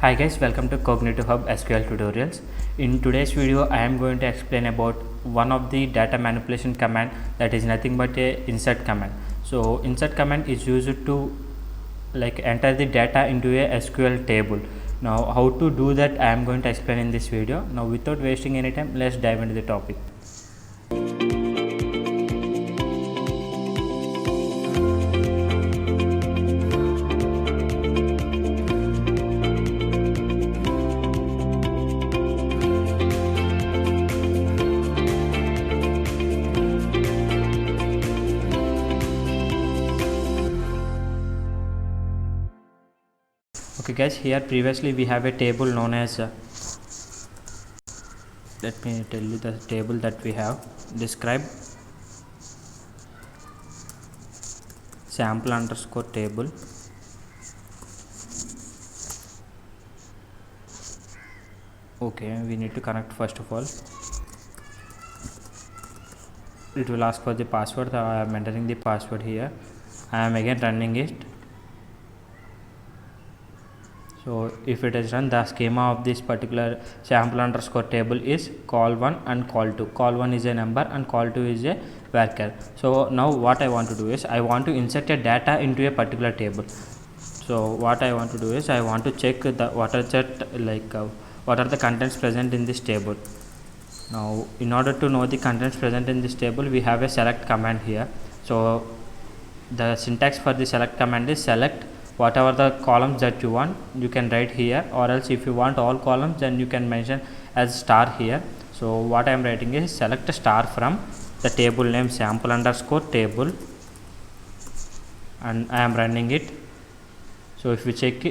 Hi guys, welcome to Cognitive Hub SQL tutorials. In today's video I am going to explain about one of the data manipulation command that is nothing but a insert command. So insert command is used to enter the data into a SQL table. Now how to do that I am going to explain in this video. Now without wasting any time, let's dive into the topic. Okay guys, here previously we have a table known as let me tell you the table that we have. Describe sample underscore table. Okay, we need to connect first of all. It will ask for the password. I am entering the password here. I am again running it. So if it is run, the schema of this particular sample underscore table is call1 and call2. Call1 is a number and call2 is a varchar. So now what I want to do is I want to insert a data into a particular table. So what I want to do is I want to check the what are the contents present in this table. Now in order to know the contents present in this table, we have a select command here. So the syntax for the select command is select whatever the columns that you want, you can write here, or else if you want all columns, then you can mention as star here. So what I am writing is select a star from the table name sample underscore table, and I am running it. So if you check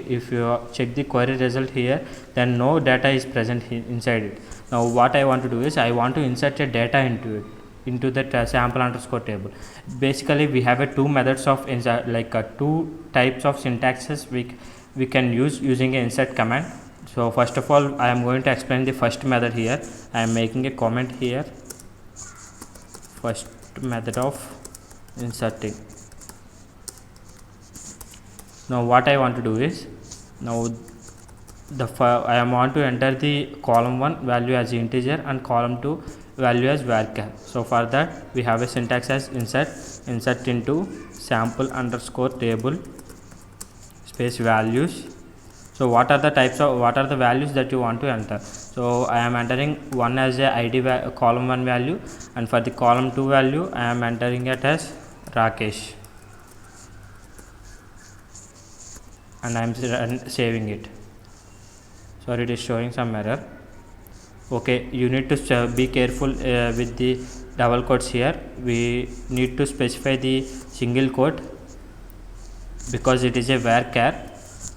the query result here, then no data is present inside it. Now what I want to do is I want to insert a data into that sample underscore table. Basically we have two methods of insert, two types of syntaxes we can use using a insert command. So first of all I am going to explain the first method here. I am making a comment here, first method of inserting. Now what I want to do is, now I want to enter the column 1 value as integer and column 2 value as varchar. So for that we have a syntax as insert into sample underscore table space values. So what are the values that you want to enter? So I am entering one as a id column 1 value, and for the column 2 value I am entering it as Rakesh, and I am saving it. Sorry, it is showing some error. Okay, you need to be careful with the double quotes here. We need to specify the single quote because it is a varchar.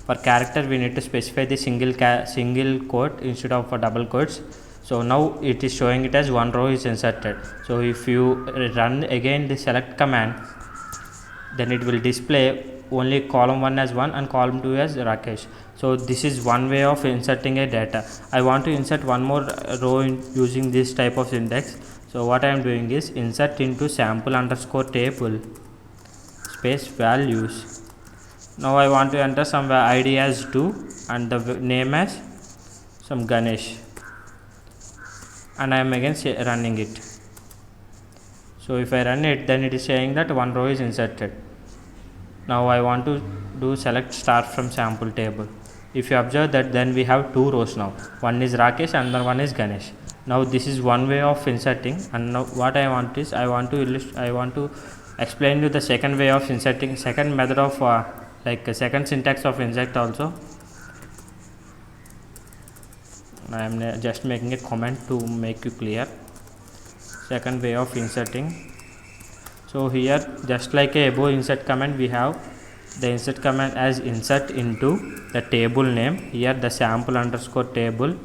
For character we need to specify the single quote instead of double quotes. So now it is showing it as one row is inserted. So if you run again the select command, then it will display only column 1 as 1 and column 2 as Rakesh. So this is one way of inserting a data. I want to insert one more row using this type of syntax. So what I am doing is insert into sample underscore table space values. Now I want to enter some id as 2 and the name as some Ganesh, and I am again running it. So if I run it, then it is saying that one row is inserted. Now I want to do select star from sample table. If you observe that, then we have two rows now. One is Rakesh and another one is Ganesh. Now this is one way of inserting, and now what I want is I want to explain you the second way of inserting, second method of second syntax of insert also. I am just making a comment to make you clear. Second way of inserting. So here, just like a above insert command, we have the insert command as insert into the table name, here the sample underscore table,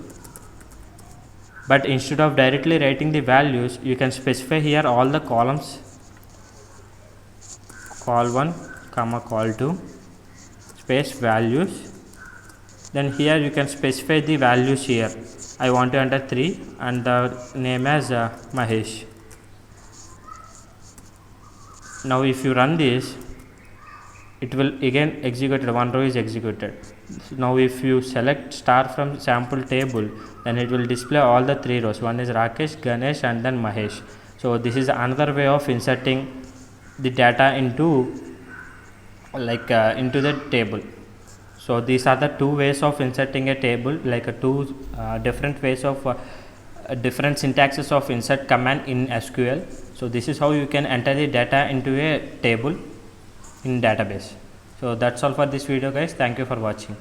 but instead of directly writing the values, you can specify here all the columns, call1 comma call2 space values. Then here you can specify the values here. I want to enter 3 and the name as Mahesh. Now if you run this, it will again execute, one row is executed. Now if you select star from sample table, then it will display all the 3 rows. One is Rakesh, Ganesh and then Mahesh. So this is another way of inserting the data into into the table. So these are the 2 ways of inserting a table, like a 2 different ways of different syntaxes of insert command in SQL. So this is how you can enter the data into a table in database. So that's all for this video guys. Thank you for watching.